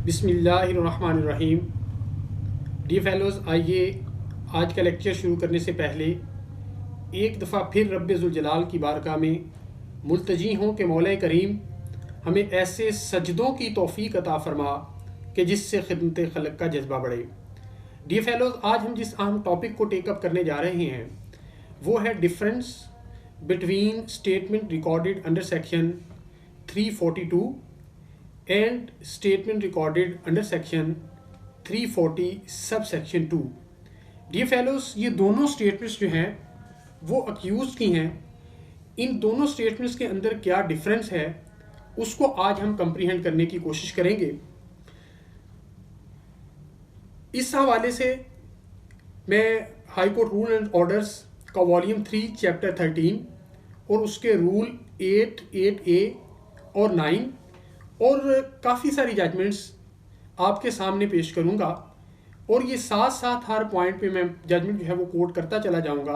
बिस्मिल्लाहिर्रहमानिर्रहीम। D fellows, आइए आज का लेक्चर शुरू करने से पहले एक दफ़ा फिर रब्बे ज़ुल जलाल की बारगाह में मुल्तजी हों कि मौला करीम हमें ऐसे सजदों की तौफ़ीक अता फ़रमा कि जिससे खिदमत खलक का जज्बा बढ़े। डी फेलोज़, आज हम जिस अहम टॉपिक को टेकअप करने जा रहे हैं वो है difference between statement recorded under section 342 and statement recorded under section 340 sub section 2। Dear fellows, ये दोनों स्टेटमेंट्स जो हैं वो अक्यूज की हैं। इन दोनों स्टेटमेंट्स के अंदर क्या डिफरेंस है उसको आज हम कंप्रीहेंड करने की कोशिश करेंगे। इस हवाले से मैं high court rule and orders का वॉल्यूम 3 चैप्टर 13 और उसके रूल 8, 8A और 9 और काफ़ी सारी जजमेंट्स आपके सामने पेश करूंगा और ये साथ साथ हर पॉइंट पे मैं जजमेंट जो है वो कोट करता चला जाऊंगा,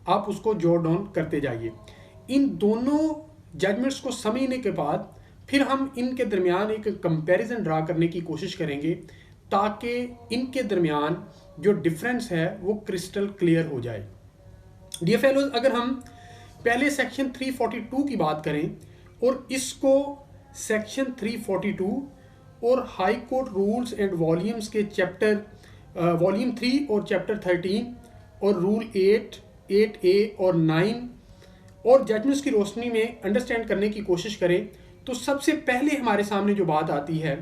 आप उसको जोट डाउन करते जाइए। इन दोनों जजमेंट्स को समझने के बाद फिर हम इनके दरमियान एक कंपैरिजन ड्रा करने की कोशिश करेंगे ताकि इनके दरमियान जो डिफरेंस है वो क्रिस्टल क्लियर हो जाए। डियर फेलोज, अगर हम पहले सेक्शन 342 की बात करें और इसको सेक्शन 342 और high court rules and volumes के चैप्टर वॉल्यूम 3 और चैप्टर 13 और रूल 8, 8A और 9 और जजमेंट्स की रोशनी में अंडरस्टैंड करने की कोशिश करें तो सबसे पहले हमारे सामने जो बात आती है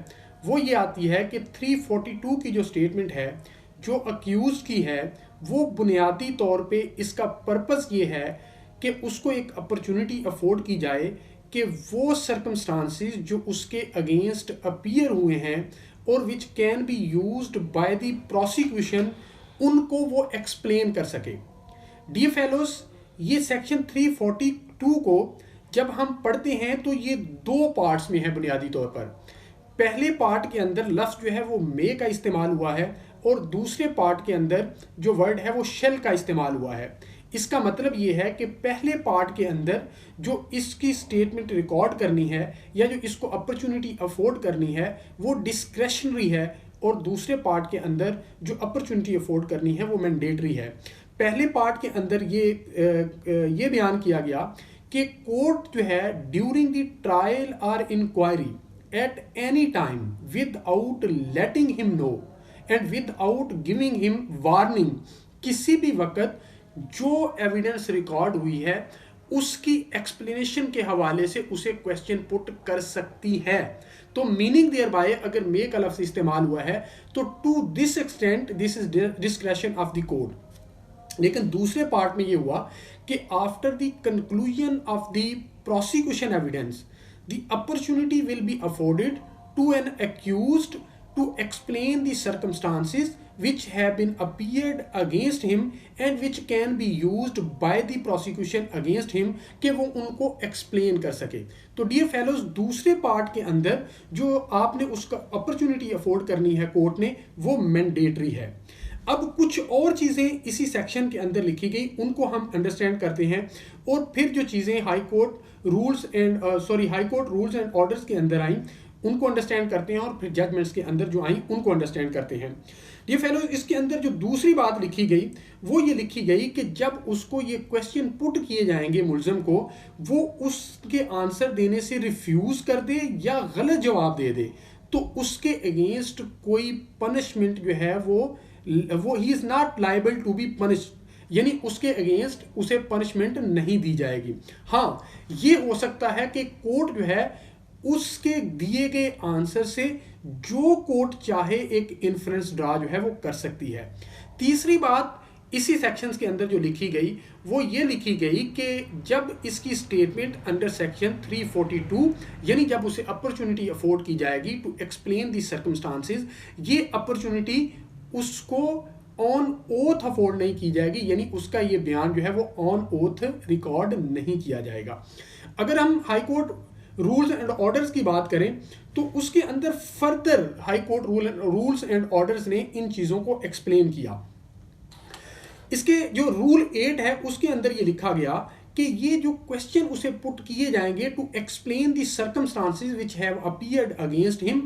वो ये आती है कि 342 की जो स्टेटमेंट है जो अक्यूज की है वो बुनियादी तौर पे इसका पर्पस ये है कि उसको एक अपॉर्चुनिटी अफोर्ड की जाए कि वो सर्कमस्टांसिस जो उसके अगेंस्ट अपीयर हुए हैं और which can be used by the prosecution उनको वो एक्सप्लेन कर सके। डियर फेलोज, ये सेक्शन 342 को जब हम पढ़ते हैं तो ये दो पार्ट्स में है बुनियादी तौर पर। पहले पार्ट के अंदर लफ्ज जो है वो मे का इस्तेमाल हुआ है और दूसरे पार्ट के अंदर जो वर्ड है वो शेल का इस्तेमाल हुआ है। इसका मतलब ये है कि पहले पार्ट के अंदर जो इसकी स्टेटमेंट रिकॉर्ड करनी है या जो इसको अपॉर्चुनिटी अफोर्ड करनी है वो डिस्क्रेशनरी है और दूसरे पार्ट के अंदर जो अपॉर्चुनिटी अफोर्ड करनी है वो मैंडेटरी है। पहले पार्ट के अंदर ये बयान किया गया कि कोर्ट जो है ड्यूरिंग द ट्रायल और inquiry at any time without letting him know and without giving him warning, किसी भी वक्त जो एविडेंस रिकॉर्ड हुई है उसकी एक्सप्लेनेशन के हवाले से उसे क्वेश्चन पुट कर सकती है। तो मीनिंग देयर बाय अगर मे का लफ्ज इस्तेमाल हुआ है तो to this extent this is discretion of the court. लेकिन दूसरे पार्ट में ये हुआ कि after the conclusion of the prosecution evidence the opportunity will be afforded to an accused to explain the circumstances which have been appeared against him and which can be used by the prosecution against him कि वो उनको explain कर सके। तो dear fellows, दूसरे part के अंदर जो आपने उसका अपॉर्चुनिटी अफोर्ड करनी है कोर्ट ने वो मैंडेटरी है। अब कुछ और चीज़ें इसी सेक्शन के अंदर लिखी गई उनको हम अंडरस्टैंड करते हैं और फिर जो चीज़ें high court rules and orders के अंदर आई उनको अंडरस्टैंड करते हैं और फिर जजमेंट्स के अंदर जो आई उनको अंडरस्टैंड करते हैं। ये फेलोज, इसके अंदर जो दूसरी बात लिखी गई वो ये लिखी गई कि जब उसको ये क्वेश्चन पुट किए जाएंगे मुलजम को, वो उसके आंसर देने से रिफ्यूज कर दे या गलत जवाब दे दे तो उसके अगेंस्ट कोई पनिशमेंट जो है वो ही is not liable to be punish, यानी उसके अगेंस्ट उसे पनिशमेंट नहीं दी जाएगी। हाँ, ये हो सकता है कि कोर्ट जो है उसके दिए गए आंसर से जो कोर्ट चाहे एक इन्फ्रेंस ड्रा जो है वो कर सकती है। तीसरी बात इसी सेक्शंस के अंदर जो लिखी गई वो ये लिखी गई कि जब इसकी स्टेटमेंट अंडर सेक्शन 342 यानी जब उसे अपॉर्चुनिटी अफोर्ड की जाएगी टू एक्सप्लेन दी सर्कमस्टांसेस, ये अपॉर्चुनिटी उसको ऑन ओथ अफोर्ड नहीं की जाएगी, यानी उसका ये बयान जो है वो ऑन ओथ रिकॉर्ड नहीं किया जाएगा। अगर हम high court rules and orders की बात करें तो उसके अंदर further high court rules and orders ने इन चीज़ों को एक्सप्लेन किया। इसके जो रूल 8 है उसके अंदर ये लिखा गया कि ये जो क्वेश्चन उसे पुट किए जाएंगे to explain the circumstances which have appeared against him,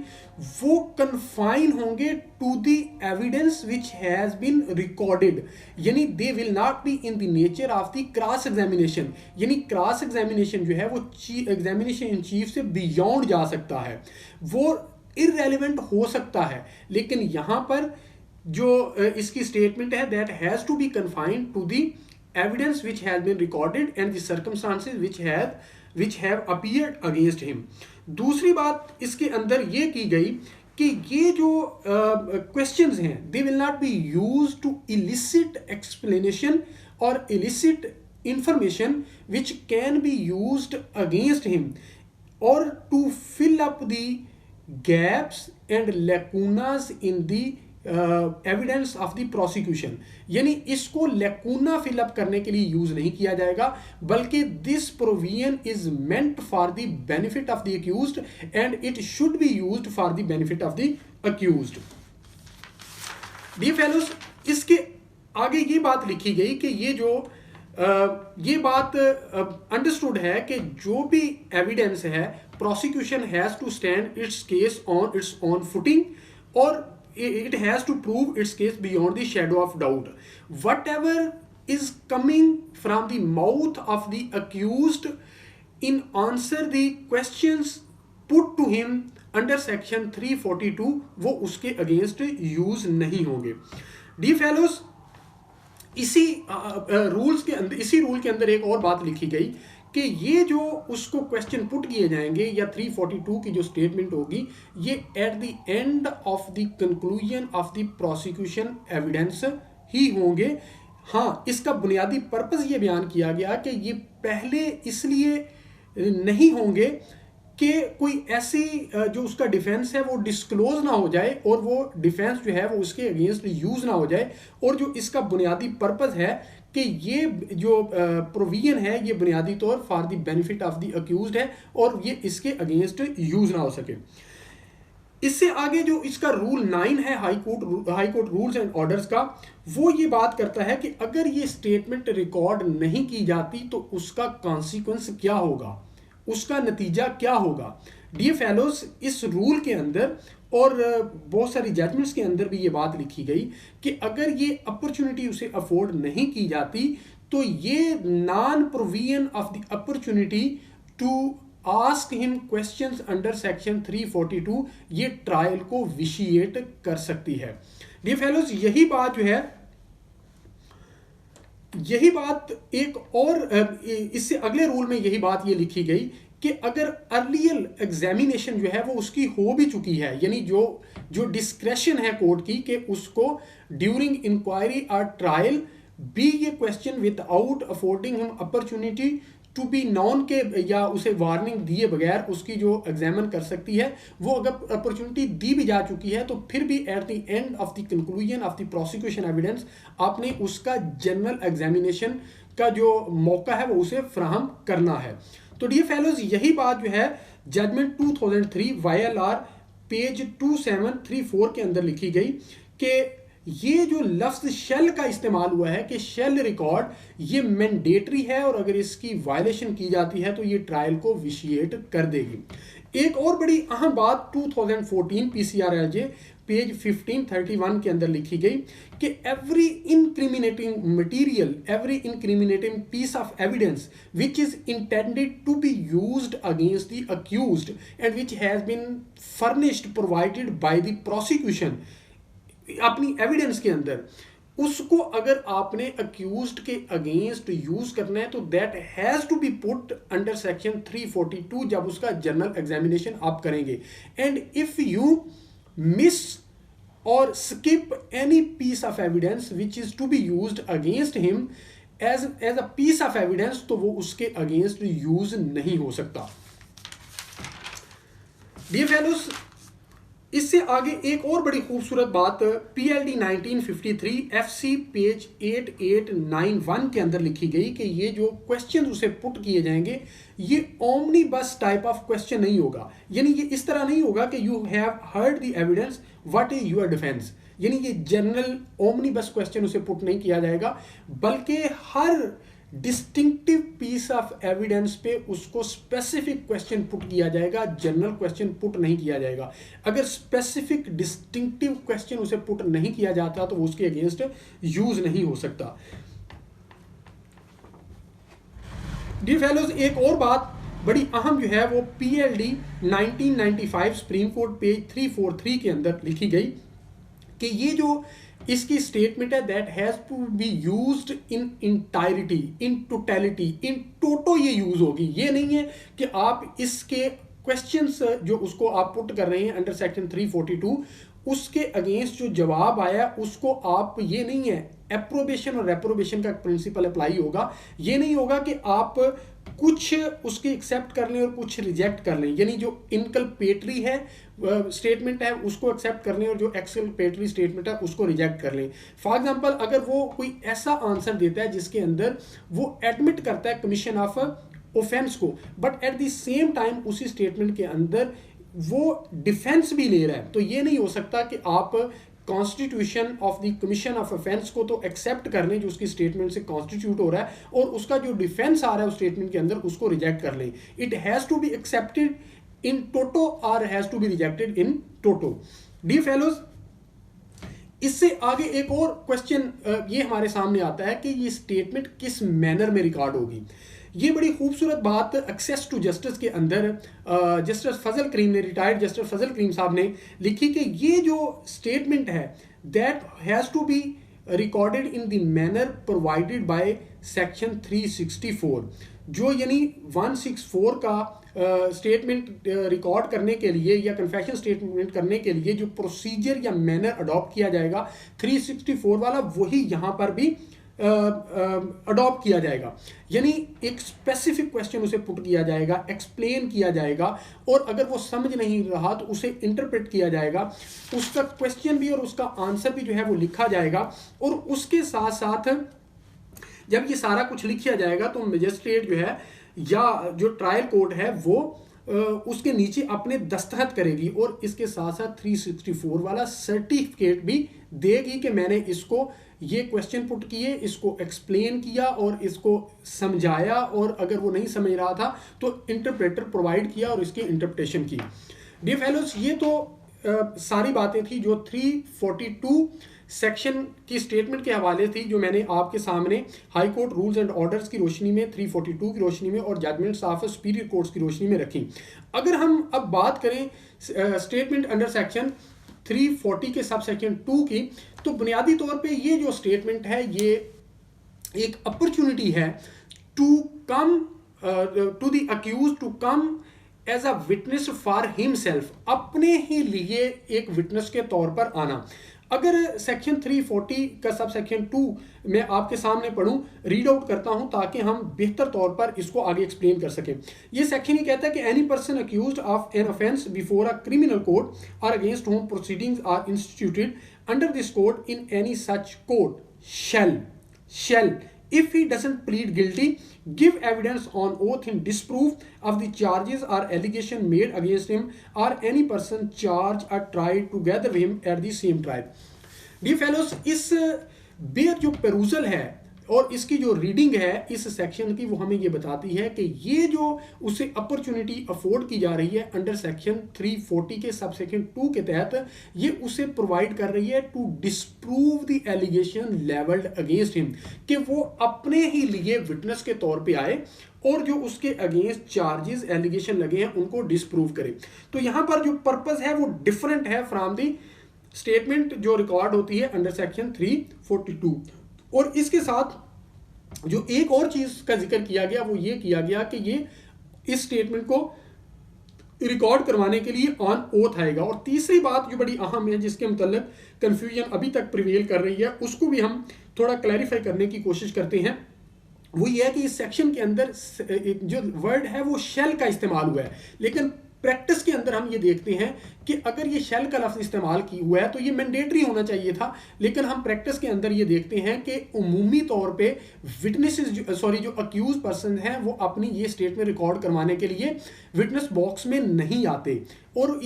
वो कन्फाइन होंगे to the evidence which has been recorded, यानी they will not be in the nature of the cross examination, यानी क्रॉस एग्जामिनेशन जो है वो examination in chief से beyond जा सकता है, वो इररेलेवेंट हो सकता है। लेकिन यहाँ पर जो इसकी स्टेटमेंट है that has to be confined to the evidence which has been recorded and the circumstances which have appeared against him। दूसरी बात इसके अंदर ये की गई कि ये जो questions हैं they will not be used to elicit explanation or elicit information which can be used against him or to fill up the gaps and lacunas in the evidence of the prosecution, यानी इसको लैकूना fill up करने के लिए use नहीं किया जाएगा, बल्कि this provision is meant for the benefit of the accused and it should be used for the benefit of the accused. Dear fellows, इसके आगे ये बात लिखी गई कि ये बात अंडरस्टूड है कि जो भी एविडेंस है prosecution has to stand its case on its own footing और it has to prove its case beyond the shadow of doubt. Whatever is coming from the mouth of the accused in answer the questions put to him under section 342 वो उसके against use नहीं होंगे। Dear fellows, इसी rule के अंदर एक और बात लिखी गई कि ये जो उसको क्वेश्चन पुट किए जाएंगे या 342 की जो स्टेटमेंट होगी ये at the end of the conclusion of the prosecution evidence ही होंगे। हाँ, इसका बुनियादी पर्पस ये बयान किया गया कि ये पहले इसलिए नहीं होंगे कि कोई ऐसी जो उसका डिफेंस है वो डिस्क्लोज ना हो जाए और वो डिफेंस जो है वो उसके अगेंस्ट यूज ना हो जाए, और जो इसका बुनियादी पर्पस है कि ये जो प्रोविजन है ये बुनियादी तौर for the benefit of the accused है और ये इसके अगेंस्ट यूज ना हो सके। इससे आगे जो इसका रूल 9 है high court rules and orders का, वो ये बात करता है कि अगर ये स्टेटमेंट रिकॉर्ड नहीं की जाती तो उसका कॉन्सिक्वेंस क्या होगा, उसका नतीजा क्या होगा। डियर फेलोज, इस रूल के अंदर और बहुत सारी जजमेंट्स के अंदर भी ये बात लिखी गई कि अगर ये अपॉर्चुनिटी उसे अफोर्ड नहीं की जाती तो ये non provision of the opportunity to ask him questions under section 342 ये ट्रायल को विशिएट कर सकती है। डियर फेलोज, यही बात जो है, यही बात एक और इससे अगले रूल में यही बात ये लिखी गई कि अगर अर्लियर एग्जामिनेशन जो है वो उसकी हो भी चुकी है, यानी जो डिस्क्रेशन है कोर्ट की कि उसको ड्यूरिंग इंक्वायरी और ट्रायल बी ये question without affording him opportunity to be known के या उसे वार्निंग दिए बगैर उसकी जो एग्जामिन कर सकती है, वो अगर अपॉर्चुनिटी दी भी जा चुकी है तो फिर भी eight the end of the conclusion of the prosecution evidence आपने उसका जनरल एग्जामिनेशन का जो मौका है वो उसे फ्राहम करना है। तो डियर फेलोज, यही बात जो है जजमेंट 2003 YLR पेज 2734 के अंदर लिखी गई कि ये जो लफ्ज शेल का इस्तेमाल हुआ है कि शेल रिकॉर्ड ये मैंडेटरी है और अगर इसकी वायलेशन की जाती है तो ये ट्रायल को विशिएट कर देगी। एक और बड़ी अहम बात 2014 PCRLJ पेज 1531 के अंदर लिखी गई कि every incriminating material, every incriminating piece of evidence which is intended to be used against the accused and which has been furnished provided by the prosecution, अपनी एविडेंस के अंदर उसको अगर आपने अक्यूज्ड के अगेंस्ट यूज करना है तो that has to be put under section 342 जब उसका जनरल एग्जामिनेशन आप करेंगे। एंड इफ यू मिस और skip any piece of evidence which is to be used against him as a piece of evidence तो वो उसके against यूज नहीं हो सकता। Dear fellows, इससे आगे एक और बड़ी खूबसूरत बात PLD 1953 FC पेज 8891 के अंदर लिखी गई कि ये जो क्वेश्चन उसे पुट किए जाएंगे ये ओमनी बस टाइप ऑफ क्वेश्चन नहीं होगा, यानी ये इस तरह नहीं होगा कि you have heard the evidence what is your defence, यानी ये जनरल ओमनी बस क्वेश्चन उसे पुट नहीं किया जाएगा, बल्कि हर डिस्टिंक्टिव पीस ऑफ एविडेंस पे उसको स्पेसिफिक क्वेश्चन पुट किया जाएगा, जनरल क्वेश्चन पुट नहीं किया जाएगा। अगर स्पेसिफिक डिस्टिंक्टिव क्वेश्चन उसे पुट नहीं किया जाता तो उसके अगेंस्ट यूज नहीं हो सकता। डियर फेलोज, एक और बात बड़ी अहम जो है वो PLD 1995 सुप्रीम कोर्ट पेज 343 के अंदर लिखी गई कि ये जो इसकी स्टेटमेंट है that has to be used in entirety, in totality, in toto ये यूज होगी। ये नहीं है कि आप इसके क्वेश्चंस जो उसको आप पुट कर रहे हैं अंडर सेक्शन 342 उसके अगेंस्ट जो जवाब आया उसको आप, ये नहीं है एप्रोबेशन और रेप्रोबेशन का प्रिंसिपल अप्लाई होगा। ये नहीं होगा कि आप कुछ उसकी एक्सेप्ट कर लें और कुछ रिजेक्ट कर लें, यानी जो इनकल्पेटरी है स्टेटमेंट है उसको एक्सेप्ट कर लें और जो एक्सकल्पेटरी स्टेटमेंट है उसको रिजेक्ट कर लें। फॉर एग्जांपल, अगर वो कोई ऐसा आंसर देता है जिसके अंदर वो एडमिट करता है कमीशन ऑफ ऑफेंस को, but at the same time उसी स्टेटमेंट के अंदर वो डिफेंस भी ले रहा है, तो ये नहीं हो सकता कि आप constitution of the commission of offence को तो एक्सेप्ट कर लें जो उसकी स्टेटमेंट से कॉन्स्टिट्यूट हो रहा है, और उसका जो डिफेंस आ रहा है उस स्टेटमेंट के अंदर उसको रिजेक्ट कर लें। It has to be accepted in toto और has to be rejected in toto. Dear fellows, इससे आगे एक और क्वेश्चन ये हमारे सामने आता है कि ये स्टेटमेंट किस मैनर में रिकॉर्ड होगी। ये बड़ी खूबसूरत बात एक्सेस टू जस्टिस के अंदर जस्टिस फजल करीम ने, रिटायर्ड जस्टिस फजल करीम साहब ने लिखी कि ये जो स्टेटमेंट है that has to be recorded in the manner provided by section 364, जो यानी 164 का स्टेटमेंट रिकॉर्ड करने के लिए या कन्फेशन स्टेटमेंट करने के लिए जो प्रोसीजर या मैनर अडॉप्ट किया जाएगा 364 वाला, वही यहाँ पर भी अडॉप्ट किया जाएगा। यानी एक स्पेसिफिक क्वेश्चन उसे पुट किया जाएगा, एक्सप्लेन किया जाएगा, और अगर वो समझ नहीं रहा तो उसे इंटरप्रेट किया जाएगा, उसका क्वेश्चन भी और उसका आंसर भी जो है वो लिखा जाएगा, और उसके साथ साथ जब ये सारा कुछ लिखा जाएगा तो मजिस्ट्रेट जो है या जो ट्रायल कोर्ट है वो उसके नीचे अपने दस्तखत करेगी, और इसके साथ साथ 364 वाला सर्टिफिकेट भी देगी कि मैंने इसको ये क्वेश्चन पुट किए, इसको एक्सप्लेन किया और इसको समझाया, और अगर वो नहीं समझ रहा था तो इंटरप्रेटर प्रोवाइड किया और इसकी इंटरप्रिटेशन की। डियर फेलोज, ये तो सारी बातें थी जो 342 सेक्शन की स्टेटमेंट के हवाले थी, जो मैंने आपके सामने high court rules and orders की रोशनी में, 342 की रोशनी में और जजमेंट्स ऑफ सुपीरियर कोर्ट्स की रोशनी में रखी। अगर हम अब बात करें स्टेटमेंट अंडर सेक्शन 340 के सब सेक्शन 2 की, तो बुनियादी तौर पे ये जो स्टेटमेंट है ये एक अपॉर्चुनिटी है to come to the accuse to come as a witness for himself, अपने ही लिए एक विटनेस के तौर पर आना। अगर सेक्शन 340 का सब सेक्शन 2 मैं आपके सामने पढ़ूं, रीड आउट करता हूं ताकि हम बेहतर तौर पर इसको आगे एक्सप्लेन कर सकें। ये सेक्शन ही कहता है कि any person accused of an offence before a criminal court और against him proceedings are instituted under this code in any such code shall if he doesn't plead guilty give evidence on oath in disproof of the charges or allegation made against him or any person charged or tried together with him at the same trial। Dear fellows, इस बेर जो perusal है और इसकी जो reading है इस section की, वो हमें ये बताती है कि ये जो उसे अपॉर्चुनिटी अफोर्ड की जा रही है अंडर सेक्शन 340 के सब सेक्शन 2 के तहत, ये उसे प्रोवाइड कर रही है to disprove the allegation levelled against him, कि वो अपने ही लिए विटनेस के तौर पे आए और जो उसके अगेंस्ट चार्जेस एलिगेशन लगे हैं उनको डिस्प्रूव करे। तो यहाँ पर जो पर्पस है वो डिफरेंट है फ्रॉम द स्टेटमेंट जो रिकॉर्ड होती है अंडर सेक्शन 342। और इसके साथ जो एक और चीज का जिक्र किया गया वो ये किया गया कि ये इस स्टेटमेंट को रिकॉर्ड करवाने के लिए ऑन ओथ आएगा। और तीसरी बात जो बड़ी अहम है जिसके मतलब कंफ्यूजन अभी तक प्रिवेल कर रही है, उसको भी हम थोड़ा क्लैरिफाई करने की कोशिश करते हैं। वो ये है कि इस सेक्शन के अंदर जो वर्ड है वो शेल का इस्तेमाल हुआ है, लेकिन प्रैक्टिस के अंदर हम ये देखते हैं कि अगर ये शेल का लफ्ज़ इस्तेमाल की हुआ है तो ये मैंडेटरी होना चाहिए था, लेकिन हम प्रैक्टिस के अंदर ये देखते हैं कि उमूमी तौर पे विटनेसेस जो अक्यूज पर्सन हैं वो अपनी ये स्टेटमेंट रिकॉर्ड करवाने के लिए विटनेस बॉक्स में नहीं आते और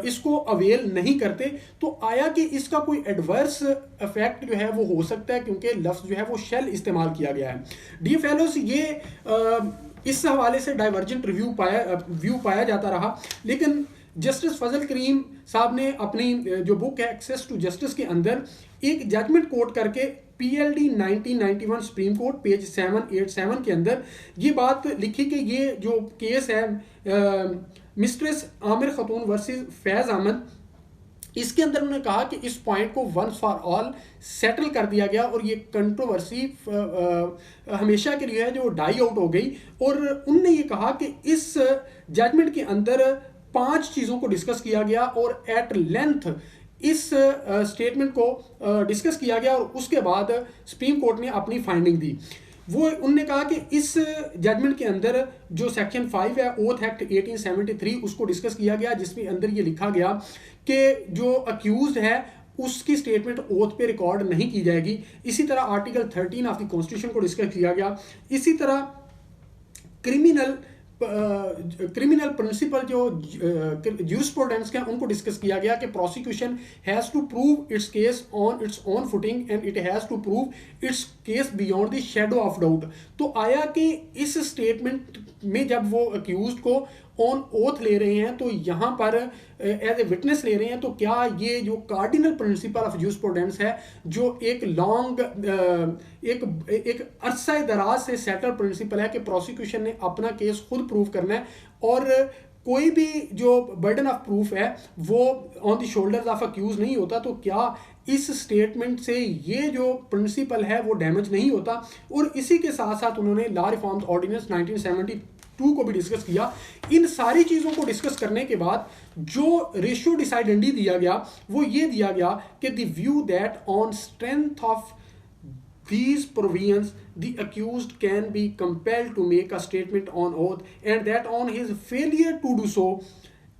इसको अवेल नहीं करते। तो आया कि इसका कोई एडवर्स इफेक्ट जो है वो हो सकता है क्योंकि लफ्ज़ जो है वो शेल इस्तेमाल किया गया है। डियर फेलोज, ये इस हवाले से डाइवर्जेंट व्यू पाया जाता रहा, लेकिन जस्टिस फजल करीम साहब ने अपनी जो बुक है एक्सेस टू जस्टिस के अंदर एक जजमेंट कोट करके PLD 1991 सुप्रीम कोर्ट पेज 787 के अंदर ये बात लिखी कि ये जो केस है मिस्ट्रेस आमिर खतून वर्सेस फैज़ अहमद, इसके अंदर उन्होंने कहा कि इस पॉइंट को वंस फॉर ऑल सेटल कर दिया गया और ये कंट्रोवर्सी हमेशा के लिए है जो डाई आउट हो गई। और उन्होंने ये कहा कि इस जजमेंट के अंदर 5 चीज़ों को डिस्कस किया गया और एट लेंथ इस स्टेटमेंट को डिस्कस किया गया और उसके बाद सुप्रीम कोर्ट ने अपनी फाइंडिंग दी। वो उनने कहा कि इस जजमेंट के अंदर जो सेक्शन 5 है ओथ एक्ट 1873 उसको डिस्कस किया गया, जिसमें अंदर ये लिखा गया कि जो अक्यूज्ड है उसकी स्टेटमेंट ओथ पे रिकॉर्ड नहीं की जाएगी। इसी तरह आर्टिकल 13 ऑफ द कॉन्स्टिट्यूशन को डिस्कस किया गया। इसी तरह क्रिमिनल प्रिंसिपल जो ज्यूरिस्प्रूडेंस के उनको डिस्कस किया गया कि prosecution has to prove its case on its own footing and it has to prove its case beyond the shadow of doubt. तो आया कि इस स्टेटमेंट में जब वो अक्यूज्ड को ऑन ओथ ले रहे हैं तो यहाँ पर एज ए विटनेस ले रहे हैं, तो क्या ये जो कार्डिनल प्रिंसिपल ऑफ ज्यूरिस्प्रूडेंस है जो एक लॉन्ग एक अरसा दराज से सेटल प्रिंसिपल है कि प्रोसिक्यूशन ने अपना केस खुद प्रूव करना है और कोई भी जो बर्डन ऑफ प्रूफ है वो on the shoulders of accuse नहीं होता, तो क्या इस स्टेटमेंट से ये जो प्रिंसिपल है वो डैमेज नहीं होता। और इसी के साथ साथ उन्होंने लॉ रिफॉर्म्स ऑर्डिनेंस 1972 को भी डिस्कस किया। इन सारी चीज़ों को डिस्कस करने के बाद जो रेशियो डिसाइडेंडी दिया गया वो ये दिया गया कि the view that on strength of these provisions the accused can be compelled to make a statement on oath and that on his failure to do so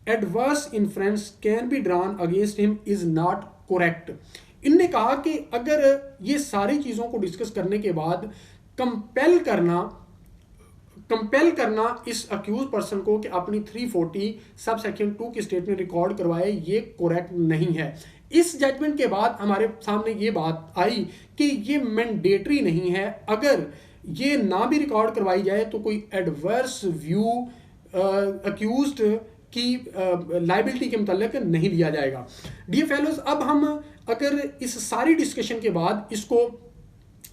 adverse inference can be drawn against him is not correct। इनने कहा कि अगर ये सारी चीज़ों को discuss करने के बाद कंपेल करना इस अक्यूज पर्सन को कि अपनी 340 सब सेक्शन 2 की स्टेटमेंट रिकॉर्ड करवाए, ये करेक्ट नहीं है। इस जजमेंट के बाद हमारे सामने ये बात आई कि ये मैंडेटरी नहीं है, अगर ये ना भी रिकॉर्ड करवाई जाए तो कोई एडवर्स व्यू अक्यूज्ड की लाइबिलिटी के मुताल्लिक नहीं लिया जाएगा। डियर फेलोज, अब हम अगर इस सारी डिस्कशन के बाद इसको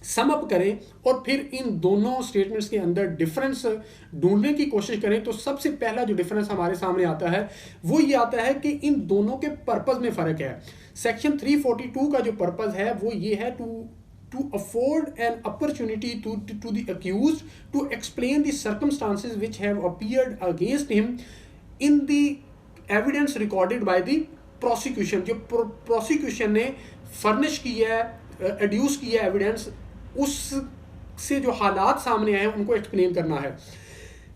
सम अप करें और फिर इन दोनों स्टेटमेंट्स के अंदर डिफरेंस ढूंढने की कोशिश करें तो सबसे पहला जो डिफरेंस हमारे सामने आता है वो ये आता है कि इन दोनों के पर्पस में फ़र्क है। सेक्शन 342 का जो पर्पस है वो ये है to afford an opportunity to the accused to explain the circumstances which have appeared against him in the evidence recorded by the prosecution। जो प्रोसिक्यूशन ने फर्निश किया है, एड्यूस किया एविडेंस, उससे जो हालात सामने आए हैं उनको एक्सप्लेन करना है।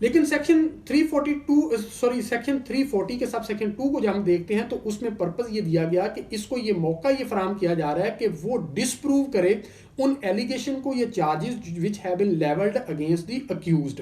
लेकिन सेक्शन 340 के सब सेक्शन 2 को जब हम देखते हैं तो उसमें पर्पस ये दिया गया कि इसको ये मौका ये फराहम किया जा रहा है कि वो डिसप्रूव करे उन एलिगेशन को, ये charges which have been levelled against the accused.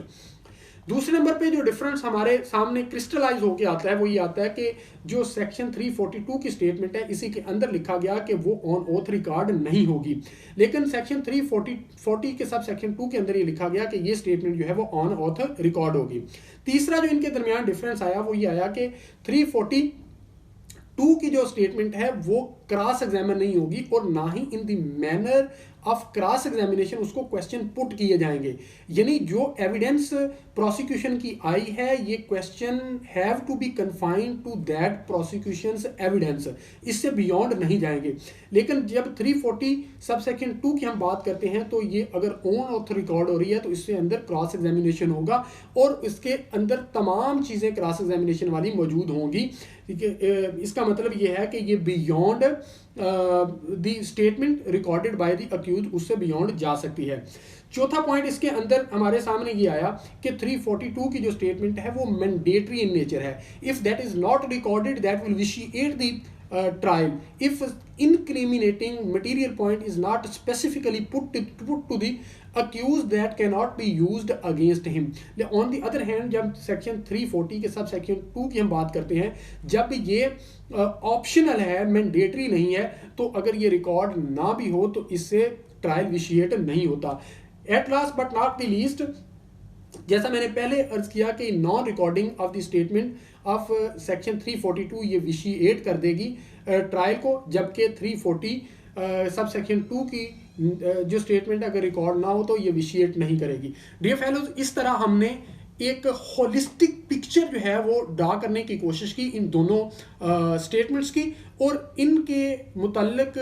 दूसरे नंबर पे जो डिफरेंस हमारे सामने क्रिस्टलाइज होके आता है वो ये आता है कि जो सेक्शन 342 की स्टेटमेंट है इसी के अंदर लिखा गया कि वो ऑन ओथ रिकॉर्ड नहीं होगी, लेकिन सेक्शन 340 के सब सेक्शन 2 के अंदर ये लिखा गया कि ये स्टेटमेंट जो है वो ऑन ओथ रिकॉर्ड होगी। तीसरा जो इनके दरमियान डिफरेंस आया वो ये आया कि 342 की जो स्टेटमेंट है वो क्रॉस एग्जामिन नहीं होगी और ना ही in the manner of cross examination उसको क्वेश्चन पुट किए जाएंगे, यानी जो एविडेंस प्रोसिक्यूशन की आई है ये question have to be confined to that prosecution's evidence, इससे बियॉन्ड नहीं जाएंगे। लेकिन जब 340 सब सेक्शन 2 की हम बात करते हैं तो ये अगर ऑन ऑथ रिकॉर्ड हो रही है तो इससे अंदर क्रॉस एग्जामिनेशन होगा और इसके अंदर तमाम चीज़ें क्रॉस एग्जामिनेशन वाली मौजूद होंगी। ठीक है, इसका मतलब ये है कि ये beyond the statement recorded by the accuse उससे बियॉन्ड जा सकती है। चौथा पॉइंट इसके अंदर हमारे सामने ये आया कि 342 की जो स्टेटमेंट है वो मैंडेटरी इन नेचर है। If that is not recorded that will vitiate the trial if incriminating material point is not specifically put to the accused that cannot be used against him। on the other hand जब section 340 के sub section 2 की हम बात करते हैं, जब ये optional है, मैंडेटरी नहीं है, तो अगर ये रिकॉर्ड ना भी हो तो इससे ट्रायल विशिएट नहीं होता। At last but not the least, जैसा मैंने पहले अर्ज किया कि non recording of the statement of section 342 ये विशिएट कर देगी ट्रायल को, जबकि 340 सब सेक्शन 2 की जो स्टेटमेंट अगर रिकॉर्ड ना हो तो ये विशिएट नहीं करेगी। डियर फेलोज, इस तरह हमने एक होलिस्टिक पिक्चर जो है वो ड्रा करने की कोशिश की इन दोनों स्टेटमेंट्स की, और इनके मुतल्लिक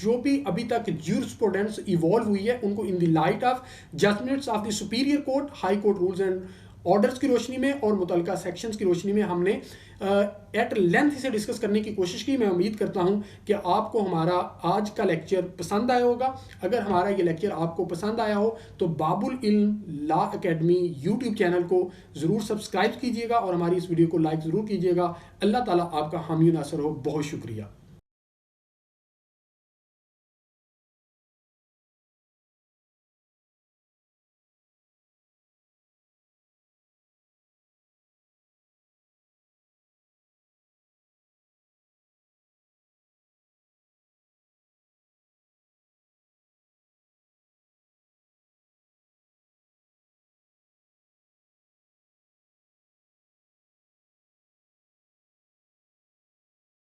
जो भी अभी तक ज्यूरिस्प्रूडेंस इवॉल्व हुई है उनको in the light of judgements of the superior court, high court rules and orders की रोशनी में और मुतल्लिका सेक्शंस की रोशनी में हमने एट लेंथ इसे डिस्कस करने की कोशिश की। मैं उम्मीद करता हूं कि आपको हमारा आज का लेक्चर पसंद आया होगा। अगर हमारा ये लेक्चर आपको पसंद आया हो तो बाबुल इल्म लॉ एकेडमी यूट्यूब चैनल को ज़रूर सब्सक्राइब कीजिएगा और हमारी इस वीडियो को लाइक ज़रूर कीजिएगा। अल्लाह ताला आपका हामी नासर हो। बहुत शुक्रिया।